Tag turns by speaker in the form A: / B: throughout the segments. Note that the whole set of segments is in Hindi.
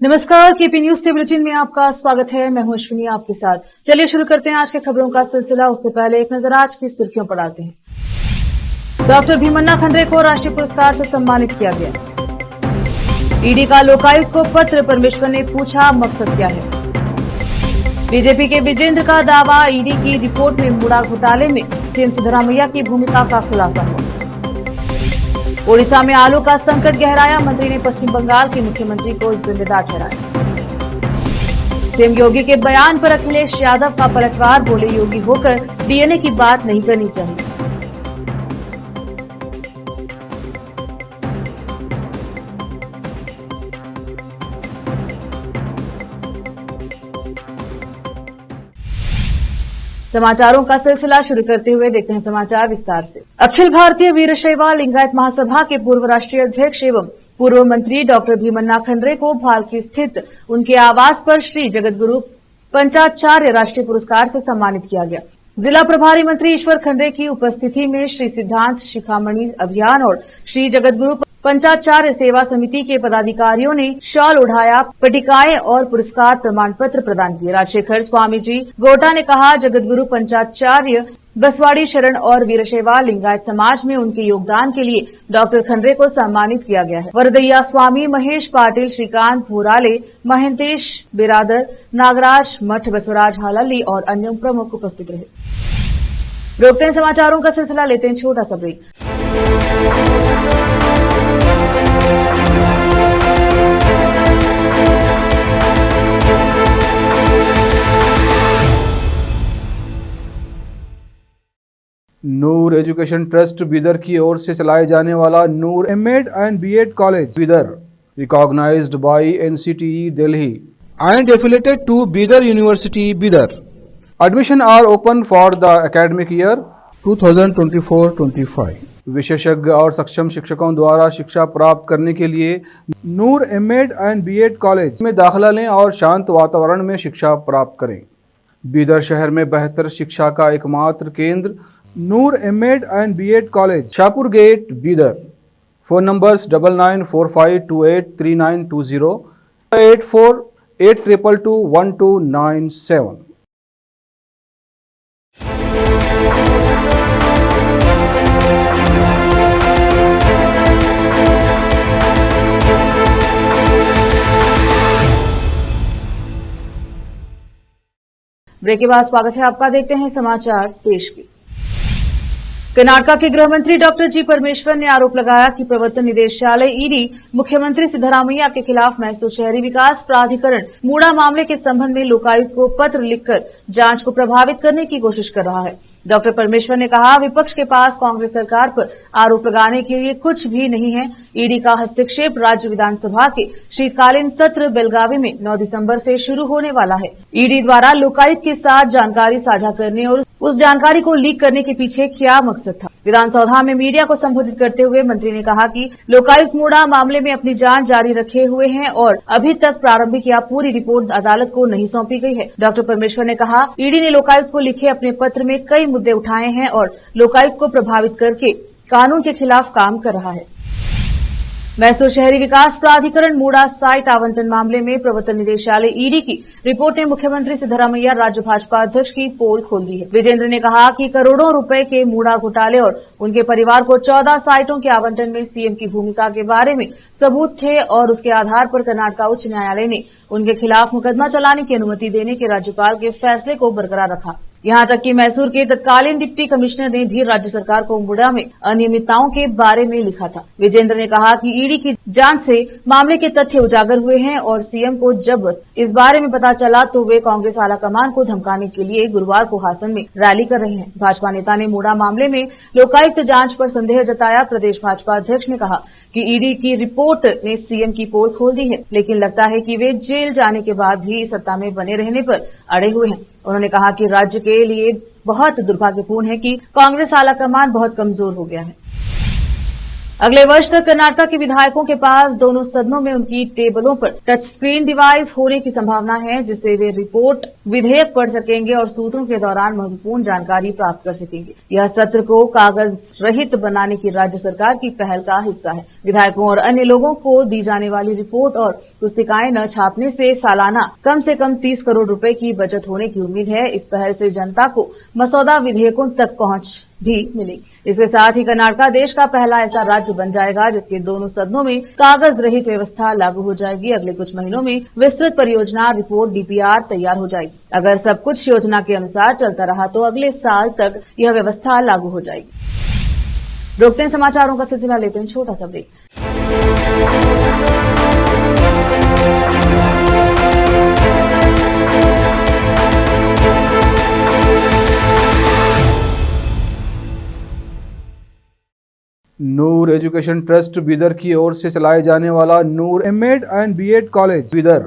A: नमस्कार, केपी न्यूज के बुलेटिन में आपका स्वागत है। मैं हूं अश्विनी आपके साथ। चलिए शुरू करते हैं आज के खबरों का सिलसिला। उससे पहले एक नजर आज की सुर्खियों पर डालते हैं। डॉक्टर भीमन्ना खंडरे को राष्ट्रीय पुरस्कार से सम्मानित किया गया। ईडी का लोकायुक्त को पत्र, परमेश्वर ने पूछा मकसद क्या है। बीजेपी के विजेंद्र का दावा, ईडी की रिपोर्ट में मुड़ा घोटाले में सीएम सिद्धरामैया की भूमिका का खुलासा हुआ। ओडिशा में आलू का संकट गहराया, मंत्री ने पश्चिम बंगाल के मुख्यमंत्री को जिम्मेदार ठहराया। सीएम योगी के बयान पर अखिलेश यादव का पलटवार, बोले योगी होकर डीएनए की बात नहीं करनी चाहिए। समाचारों का सिलसिला शुरू करते हुए देखते हैं समाचार विस्तार से। अखिल भारतीय वीरशैव लिंगायत महासभा के पूर्व राष्ट्रीय अध्यक्ष एवं पूर्व मंत्री डॉक्टर भीमन्ना खंडरे को भालकी स्थित उनके आवास पर श्री जगतगुरु पंचाचार्य राष्ट्रीय पुरस्कार से सम्मानित किया गया। जिला प्रभारी मंत्री ईश्वर खंडरे की उपस्थिति में श्री सिद्धांत शिखामणि अभियान और श्री जगतगुरु पंचाचार्य सेवा समिति के पदाधिकारियों ने शॉल उठाया, पटिकाएं और पुरस्कार प्रमाण पत्र प्रदान किए। राजशेखर स्वामी जी गोटा ने कहा, जगतगुरु पंचाचार्य बसवाड़ी शरण और वीरशैव लिंगायत समाज में उनके योगदान के लिए डॉक्टर खंडरे को सम्मानित किया गया है। वरदैया स्वामी, महेश पाटिल, श्रीकांत भोराले, महेंतेश बिरादर, नागराज मठ, बसवराज हालल्ली और अन्य प्रमुख उपस्थित रहे। रोकते हैं समाचारों का सिलसिला, लेते हैं छोटा सा break.
B: Noor education trust Bidar की ओर से चलाए जाने वाला Noor M Ed and B Ed college Bidar, recognised by NCTE Delhi
C: and affiliated to Bidar University, Bidar.
B: Admission are open for the academic year
C: 2024-25.
B: विशेषज्ञ और सक्षम शिक्षकों द्वारा शिक्षा प्राप्त करने के लिए नूर एमएड एंड बीएड कॉलेज में दाखिला लें और शांत वातावरण में शिक्षा प्राप्त करें। बीदर शहर में बेहतर शिक्षा का एकमात्र केंद्र Noor M Ed and B Ed college, Shahpur gate, Bidar. Phone numbers 9945283920, 8482221297।
A: Break के बाद स्वागत है आपका। देखते हैं समाचार देश के। कर्नाटक के गृह मंत्री डॉक्टर जी परमेश्वर ने आरोप लगाया कि प्रवर्तन निदेशालय ईडी मुख्यमंत्री सिद्धरामैया के खिलाफ मैसूर शहरी विकास प्राधिकरण मूडा मामले के संबंध में लोकायुक्त को पत्र लिखकर जांच को प्रभावित करने की कोशिश कर रहा है। डॉक्टर परमेश्वर ने कहा, विपक्ष के पास कांग्रेस सरकार पर आरोप लगाने के लिए कुछ भी नहीं है। ईडी का हस्तक्षेप राज्य विधानसभा के शीतकालीन सत्र बेलगावी में 9 दिसंबर से शुरू होने वाला है। ईडी द्वारा लोकायुक्त के साथ जानकारी साझा करने और उस जानकारी को लीक करने के पीछे क्या मकसद था। विधानसभा में मीडिया को संबोधित करते हुए मंत्री ने कहा कि लोकायुक्त मूडा मामले में अपनी जांच जारी रखे हुए हैं और अभी तक प्रारंभिक या पूरी रिपोर्ट अदालत को नहीं सौंपी गई है। डॉक्टर परमेश्वर ने कहा, ईडी ने लोकायुक्त को लिखे अपने पत्र में कई मुद्दे उठाए हैं और लोकायुक्त को प्रभावित करके कानून के खिलाफ काम कर रहा है। मैसूर शहरी विकास प्राधिकरण मूडा साइट आवंटन मामले में प्रवर्तन निदेशालय ईडी की रिपोर्ट ने मुख्यमंत्री सिद्धरामैया राज्य भाजपा अध्यक्ष की पोल खोल दी है। विजेंद्र ने कहा कि करोड़ों रुपए के मूडा घोटाले और उनके परिवार को 14 साइटों के आवंटन में सीएम की भूमिका के बारे में सबूत थे और उसके आधार पर कर्नाटक उच्च न्यायालय ने उनके खिलाफ मुकदमा चलाने की अनुमति देने के राज्यपाल के फैसले को बरकरार रखा। यहां तक कि मैसूर के तत्कालीन डिप्टी कमिश्नर ने भी राज्य सरकार को मूडा में अनियमितताओं के बारे में लिखा था। विजेंद्र ने कहा कि ईडी की जांच से मामले के तथ्य उजागर हुए हैं और सीएम को जब इस बारे में पता चला तो वे कांग्रेस आलाकमान को धमकाने के लिए गुरुवार को हासन में रैली कर रहे हैं। भाजपा नेता ने मूडा मामले में लोकायुक्त जांच पर संदेह जताया। प्रदेश भाजपा अध्यक्ष ने कहा कि ईडी की रिपोर्ट ने सीएम की पोल खोल दी है, लेकिन लगता है कि वे जेल जाने के बाद भी सत्ता में बने रहने पर अड़े हुए हैं। उन्होंने कहा कि राज्य के लिए बहुत दुर्भाग्यपूर्ण है कि कांग्रेस आलाकमान बहुत कमजोर हो गया है। अगले वर्ष तक कर्नाटक के विधायकों के पास दोनों सदनों में उनकी टेबलों पर टच स्क्रीन डिवाइस होने की संभावना है, जिससे वे रिपोर्ट विधेयक पढ़ सकेंगे और सूत्रों के दौरान महत्वपूर्ण जानकारी प्राप्त कर सकेंगे। यह सत्र को कागज रहित बनाने की राज्य सरकार की पहल का हिस्सा है। विधायकों और अन्य लोगों को दी जाने वाली रिपोर्ट और पुस्तिकाएं न छापने से सालाना कम से कम 30 करोड़ रुपए की बचत होने की उम्मीद है। इस पहल से जनता को मसौदा विधेयकों तक पहुंच भी मिलेगी। इसके साथ ही कर्नाटक देश का पहला ऐसा राज्य बन जाएगा जिसके दोनों सदनों में कागज रहित व्यवस्था लागू हो जाएगी। अगले कुछ महीनों में विस्तृत परियोजना रिपोर्ट डीपीआर तैयार हो जाएगी। अगर सब कुछ योजना के अनुसार चलता रहा तो अगले साल तक यह व्यवस्था लागू हो जाएगी। रोकते हैं समाचारों का सिलसिला, लेते हैं छोटा सा break.
B: Noor education trust Bidar की ओर से चलाए जाने वाला Noor M Ed and B Ed college Bidar,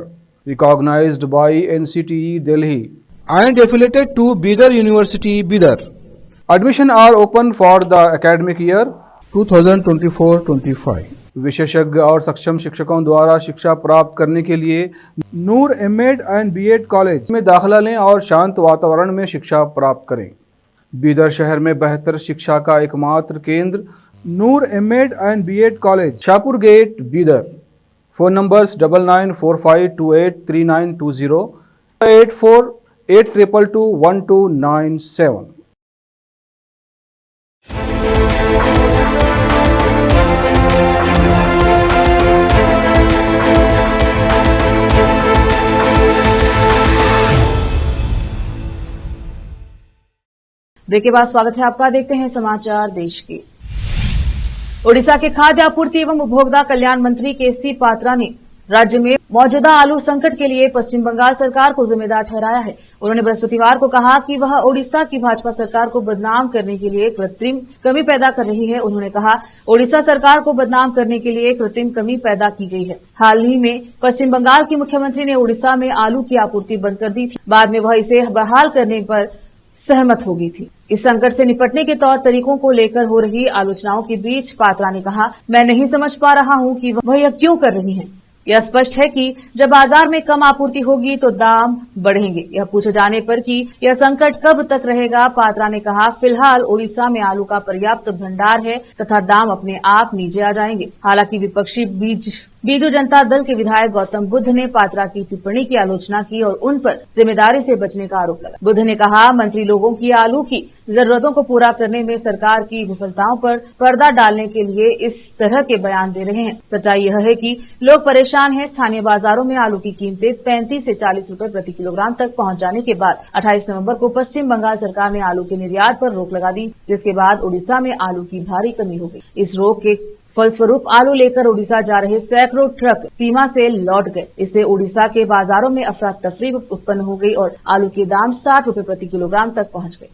B: recognised by NCTE Delhi
C: and affiliated to Bidar University, Bidar.
B: Admission are open for the academic year
C: 2024-25.
B: विशेषज्ञ और सक्षम शिक्षकों द्वारा शिक्षा प्राप्त करने के लिए नूर एमएड एंड बीएड कॉलेज में दाखिला लें और शांत वातावरण में शिक्षा प्राप्त करें। बीदर शहर में बेहतर शिक्षा का एकमात्र केंद्र Noor M Ed and B Ed college, Shahpur gate, Bidar. Phone numbers 9945283920, 8482221297।
A: Break के बाद स्वागत है आपका। देखते हैं समाचार देश के। ओडिशा के खाद्य आपूर्ति एवं उपभोक्ता कल्याण मंत्री केसी पात्रा ने राज्य में मौजूदा आलू संकट के लिए पश्चिम बंगाल सरकार को जिम्मेदार ठहराया है। उन्होंने बृहस्पतिवार को कहा कि वह ओडिशा की भाजपा सरकार को बदनाम करने के लिए कृत्रिम कमी पैदा कर रही है। उन्होंने कहा, ओडिशा सरकार को बदनाम करने के लिए कृत्रिम कमी पैदा की गई है। हाल ही में पश्चिम बंगाल की मुख्यमंत्री ने ओडिशा में आलू की आपूर्ति बंद कर दी थी। बाद में वह इसे बहाल करने पर सहमत हो गई थी। इस संकट से निपटने के तौर तरीकों को लेकर हो रही आलोचनाओं के बीच पात्रा ने कहा, मैं नहीं समझ पा रहा हूं कि वह यह क्यों कर रही हैं। यह स्पष्ट है कि जब बाजार में कम आपूर्ति होगी तो दाम बढ़ेंगे। यह पूछे जाने पर कि यह संकट कब तक रहेगा, पात्रा ने कहा, फिलहाल ओडिशा में आलू का पर्याप्त भंडार है तथा दाम अपने आप नीचे आ जाएंगे। हालांकि विपक्षी बीजू जनता दल के विधायक गौतम बुद्ध ने पात्रा की टिप्पणी की आलोचना की और उन पर जिम्मेदारी से बचने का आरोप लगाया। बुद्ध ने कहा, मंत्री लोगों की आलू की जरूरतों को पूरा करने में सरकार की विफलताओं पर पर्दा डालने के लिए इस तरह के बयान दे रहे हैं। सच्चाई यह है कि लोग परेशान हैं। स्थानीय बाजारों में आलू की कीमतें 35 से 40 रुपए प्रति किलोग्राम तक पहुंच जाने के बाद 28 नवंबर को पश्चिम बंगाल सरकार ने आलू के निर्यात पर रोक लगा दी, जिसके बाद ओडिशा में आलू की भारी कमी हो गई। इस रोक के फलस्वरूप आलू लेकर ओडिशा जा रहे सैकड़ों ट्रक सीमा से लौट गए। इससे ओडिशा के बाजारों में अफरा तफरी उत्पन्न हो गई और आलू के दाम 60 रुपए प्रति किलोग्राम तक पहुंच गए।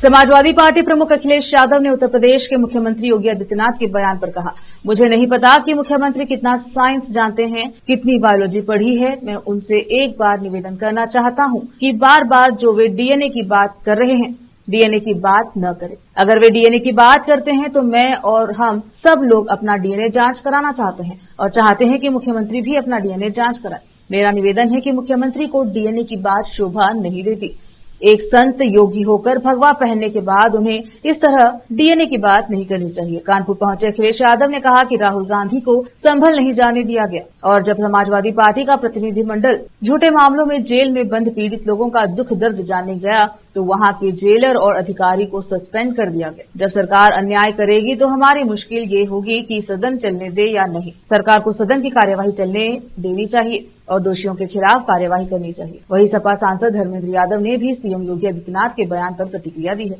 A: समाजवादी पार्टी प्रमुख अखिलेश यादव ने उत्तर प्रदेश के मुख्यमंत्री योगी आदित्यनाथ के बयान पर कहा, मुझे नहीं पता कि मुख्यमंत्री कितना साइंस जानते हैं, कितनी बायोलॉजी पढ़ी है। मैं उनसे एक बार निवेदन करना चाहता हूं कि बार बार जो वे डीएनए की बात कर रहे हैं, डीएनए की बात न करें। अगर वे डीएनए की बात करते हैं तो मैं और हम सब लोग अपना डीएनए जांच कराना चाहते हैं और चाहते हैं कि मुख्यमंत्री भी अपना डीएनए जांच कराएं। मेरा निवेदन है कि मुख्यमंत्री को डीएनए की बात शोभा नहीं देती। एक संत योगी होकर भगवा पहनने के बाद उन्हें इस तरह डीएनए की बात नहीं करनी चाहिए। कानपुर पहुंचे अखिलेश यादव ने कहा कि राहुल गांधी को संभल नहीं जाने दिया गया और जब समाजवादी पार्टी का प्रतिनिधिमंडल झूठे मामलों में जेल में बंद पीड़ित लोगों का दुख दर्द जानने गया तो वहां के जेलर और अधिकारी को सस्पेंड कर दिया गया। जब सरकार अन्याय करेगी तो हमारी मुश्किल ये होगी कि सदन चलने दे या नहीं। सरकार को सदन की कार्यवाही चलने देनी चाहिए और दोषियों के खिलाफ कार्यवाही करनी चाहिए। वहीं सपा सांसद धर्मेंद्र यादव ने भी सीएम योगी आदित्यनाथ के बयान पर प्रतिक्रिया दी है।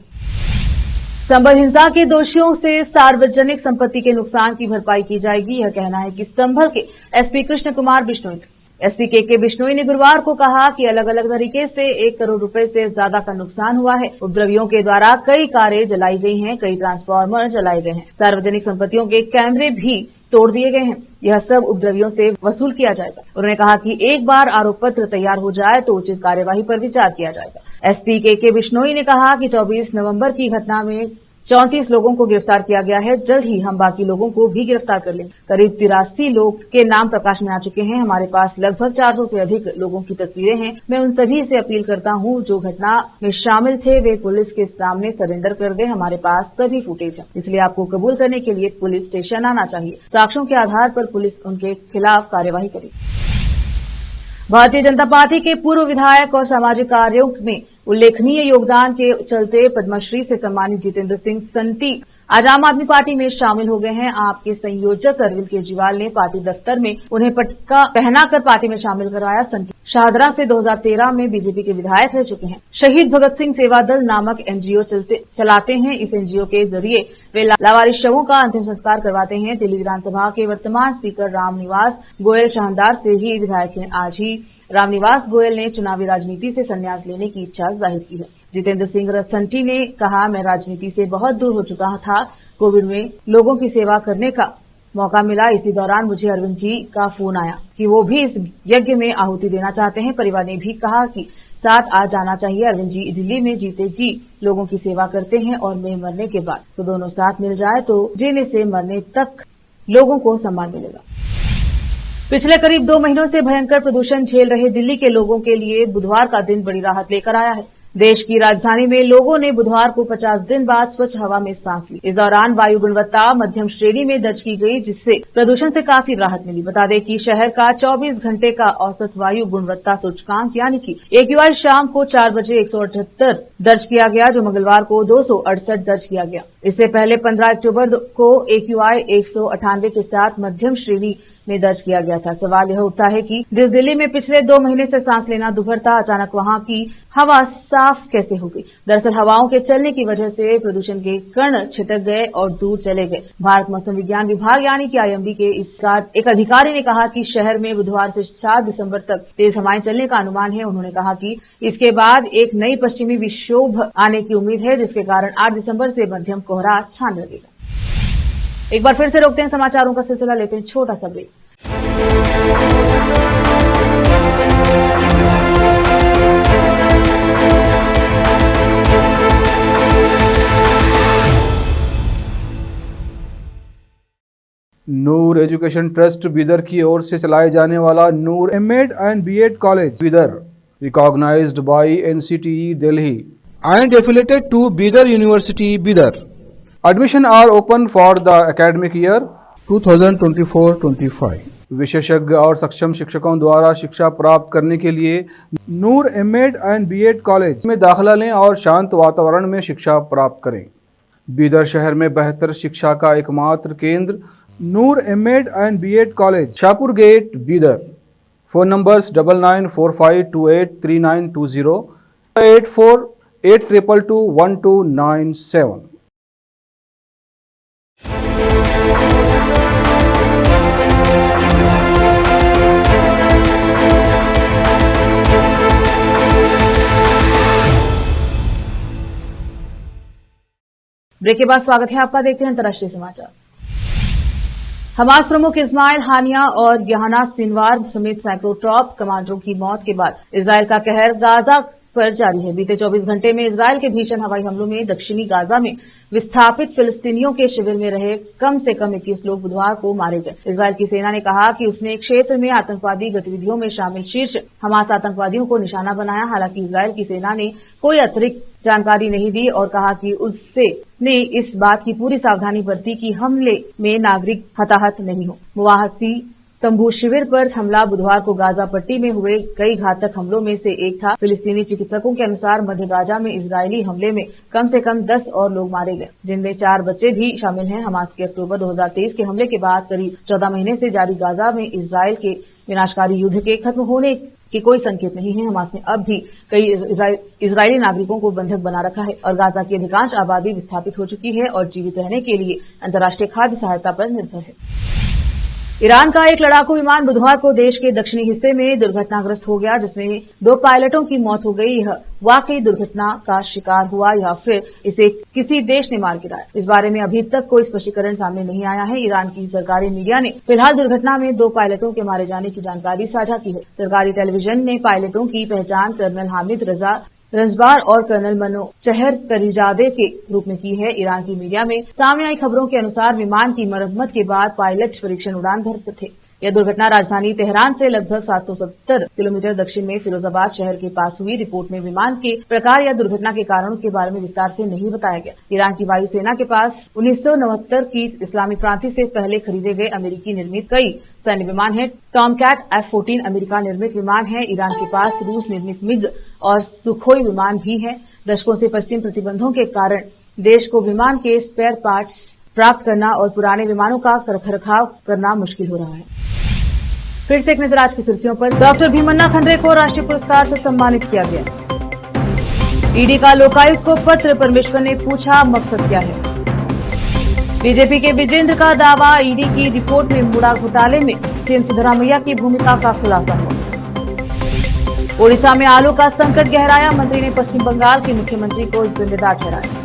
A: संभल हिंसा के दोषियों से सार्वजनिक संपत्ति के नुकसान की भरपाई की जाएगी, यह कहना है कि संभल के एसपी कृष्ण कुमार बिश्नोई का। एसपी के बिश्नोई ने गुरुवार को कहा कि अलग अलग तरीके से 1 करोड़ रुपए से ज्यादा का नुकसान हुआ है। उपद्रवियों के द्वारा कई कारें जलाई गई हैं, कई ट्रांसफार्मर जलाए गए हैं, सार्वजनिक संपत्तियों के कैमरे भी तोड़ दिए गए हैं। यह सब उपद्रवियों से वसूल किया जाएगा। उन्होंने कहा कि एक बार आरोप पत्र तैयार हो जाए तो उचित कार्यवाही पर विचार किया जाएगा। एसपी के बिश्नोई ने कहा कि 24 नवंबर की घटना में 34 लोगों को गिरफ्तार किया गया है। जल्द ही हम बाकी लोगों को भी गिरफ्तार कर लेंगे। करीब 83 लोग के नाम प्रकाश में आ चुके हैं। हमारे पास लगभग 400 से अधिक लोगों की तस्वीरें हैं। मैं उन सभी से अपील करता हूं जो घटना में शामिल थे वे पुलिस के सामने सरेंडर कर दे। हमारे पास सभी फुटेज है, इसलिए आपको कबूल करने के लिए पुलिस स्टेशन आना चाहिए। साक्ष्यों के आधार पर पुलिस उनके खिलाफ कार्यवाही करेगी। भारतीय जनता पार्टी के पूर्व विधायक और सामाजिक कार्यों में उल्लेखनीय योगदान के चलते पद्मश्री से सम्मानित जितेंद्र सिंह संटी आज आम आदमी पार्टी में शामिल हो गए हैं। आपके संयोजक अरविंद केजरीवाल ने पार्टी दफ्तर में उन्हें पटका पहनाकर पार्टी में शामिल करवाया। संटी शाहदरा से 2013 में बीजेपी के विधायक रह चुके हैं। शहीद भगत सिंह सेवा दल नामक एनजीओ चलाते हैं। इस एनजीओ के जरिए वे लावारिस शवों का अंतिम संस्कार करवाते हैं। दिल्ली विधानसभा के वर्तमान स्पीकर रामनिवास गोयल शाहदार से ही विधायक हैं। आज ही रामनिवास गोयल ने चुनावी राजनीति से संन्यास लेने की इच्छा जाहिर की है। जितेंद्र सिंह संटी ने कहा, मैं राजनीति से बहुत दूर हो चुका था। कोविड में लोगों की सेवा करने का मौका मिला। इसी दौरान मुझे अरविंद जी का फोन आया कि वो भी इस यज्ञ में आहुति देना चाहते हैं। परिवार ने भी कहा कि साथ आ जाना चाहिए। अरविंद जी दिल्ली में जीते जी लोगों की सेवा करते हैं और मैं मरने के बाद तो दोनों साथ मिल जाए तो जीने से मरने तक लोगों को सम्मान मिलेगा। पिछले करीब 2 महीनों से भयंकर प्रदूषण झेल रहे दिल्ली के लोगों के लिए बुधवार का दिन बड़ी राहत लेकर आया है। देश की राजधानी में लोगों ने बुधवार को 50 दिन बाद स्वच्छ हवा में सांस ली। इस दौरान वायु गुणवत्ता मध्यम श्रेणी में दर्ज की गई, जिससे प्रदूषण से काफी राहत मिली। बता दें कि शहर का 24 घंटे का औसत वायु गुणवत्ता सूचकांक यानी कि AQI शाम को 4 बजे 178 दर्ज किया गया, जो मंगलवार को 268 दर्ज किया गया। इससे पहले 15 अक्टूबर को AQI 198 के साथ मध्यम श्रेणी में दर्ज किया गया था। सवाल यह उठता है कि जिस दिल्ली में पिछले 2 महीने से सांस लेना दुभर था, अचानक वहां की हवा साफ कैसे हो गई। दरअसल हवाओं के चलने की वजह से प्रदूषण के कण छिटक गए और दूर चले गए। भारत मौसम विज्ञान विभाग यानी कि IMD के इसका एक अधिकारी ने कहा कि शहर में बुधवार से 7 दिसंबर तक तेज हवाएं चलने का अनुमान है। उन्होंने कहा कि इसके बाद एक नई पश्चिमी विक्षोभ आने की उम्मीद है, जिसके कारण 8 दिसंबर से मध्यम कोहरा छाने लगेगा। एक बार फिर से रोकते हैं समाचारों का सिलसिला, लेते हैं छोटा सा break.
B: Noor education trust Bidar की ओर से चलाए जाने वाला Noor M Ed and B Ed college Bidar, recognised by NCTE Delhi
C: and affiliated to Bidar University, Bidar.
B: Admission are open for the academic year
C: 2024-25.
B: विशेषज्ञ और सक्षम शिक्षकों द्वारा शिक्षा प्राप्त करने के लिए नूर एमएड एंड बीएड कॉलेज में दाखिला लें और शांत वातावरण में शिक्षा प्राप्त करें। बीदर शहर में बेहतर शिक्षा का एकमात्र केंद्र Noor M Ed and B Ed college, Shahpur gate, Bidar. Phone numbers 9945283920, 8482221297।
A: Break के बाद स्वागत है आपका। देखते हैं अंतर्राष्ट्रीय समाचार। हमास प्रमुख इस्माइल हानिया और यहाना सिनवार समेत सैकड़ों टॉप कमांडरों की मौत के बाद इजरायल का कहर गाजा पर जारी है। बीते 24 घंटे में इजरायल के भीषण हवाई हमलों में दक्षिणी गाजा में विस्थापित फिलिस्तीनियों के शिविर में रहे कम से कम 21 लोग बुधवार को मारे गए। इजरायल की सेना ने कहा कि उसने क्षेत्र में आतंकवादी गतिविधियों में शामिल शीर्ष हमास आतंकवादियों को निशाना बनाया। हालांकि इजरायल की सेना ने कोई अतिरिक्त जानकारी नहीं दी और कहा कि उससे ने इस बात की पूरी सावधानी बरती कि हमले में नागरिक हताहत नहीं हो। मुवाहसी तंबू शिविर पर हमला बुधवार को गाजा पट्टी में हुए कई घातक हमलों में से एक था। फिलिस्तीनी चिकित्सकों के अनुसार मध्य गाजा में इजरायली हमले में कम से कम 10 और लोग मारे गए, जिनमें 4 बच्चे भी शामिल हैं। हमास के अक्टूबर 2023 के हमले के बाद करीब 14 महीने से जारी गाजा में इजरायल के विनाशकारी युद्ध के खत्म होने के कोई संकेत नहीं है। हमास ने अब भी कई इजरायली नागरिकों को बंधक बना रखा है और गाजा की अधिकांश आबादी विस्थापित हो चुकी है और जीवित रहने के लिए अंतर्राष्ट्रीय खाद्य सहायता पर निर्भर है। ईरान का एक लड़ाकू विमान बुधवार को देश के दक्षिणी हिस्से में दुर्घटनाग्रस्त हो गया, जिसमें 2 पायलटों की मौत हो गई। यह वाकई दुर्घटना का शिकार हुआ या फिर इसे किसी देश ने मार गिराया, इस बारे में अभी तक कोई स्पष्टीकरण सामने नहीं आया है। ईरान की सरकारी मीडिया ने फिलहाल दुर्घटना में 2 पायलटों के मारे जाने की जानकारी साझा की है। सरकारी टेलीविजन ने पायलटों की पहचान कर्नल हामिद रजा रंजबार और कर्नल मनो चहर करीजादे के रूप में की है। ईरान की मीडिया में सामने आई खबरों के अनुसार विमान की मरम्मत के बाद पायलट परीक्षण उड़ान भरते थे। यह दुर्घटना राजधानी तेहरान से लगभग 770 किलोमीटर दक्षिण में फिरोजाबाद शहर के पास हुई। रिपोर्ट में विमान के प्रकार या दुर्घटना के कारणों के बारे में विस्तार से नहीं बताया गया। ईरान की वायुसेना के पास 1969 की इस्लामी क्रांति से पहले खरीदे गए अमेरिकी निर्मित कई सैन्य विमान हैं। टॉमकैट F-14 अमेरिका निर्मित विमान है। ईरान के पास रूस निर्मित मिग और सुखोई विमान भी हैं। दशकों से पश्चिम प्रतिबंधों के कारण देश को विमान के स्पेयर पार्ट्स प्राप्त करना और पुराने विमानों का रखरखाव करना मुश्किल हो रहा है। फिर से एक नजर आज की सुर्खियों पर। डॉक्टर भीमन्ना खंडरे को राष्ट्रीय पुरस्कार से सम्मानित किया गया। ईडी का लोकायुक्त को पत्र, परमेश्वर ने पूछा मकसद क्या है। बीजेपी के विजेंद्र का दावा, ईडी की रिपोर्ट में मुड़ा घोटाले में सीएम सिद्धरामैया की भूमिका का खुलासा हुआ। ओडिशा में आलू का संकट गहराया, मंत्री ने पश्चिम बंगाल के मुख्यमंत्री को जिम्मेदार ठहराया।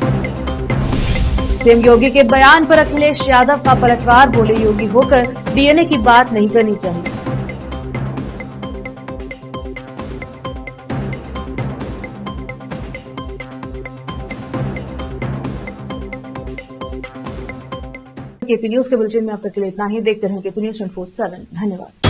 A: सीएम योगी के बयान पर अखिलेश यादव का पलटवार, बोले योगी होकर डीएनए की बात नहीं करनी चाहिए। केपी न्यूज के बुलेटिन में अब तक के लिए इतना ही। देखते रहें केपी न्यूज 24/7। धन्यवाद।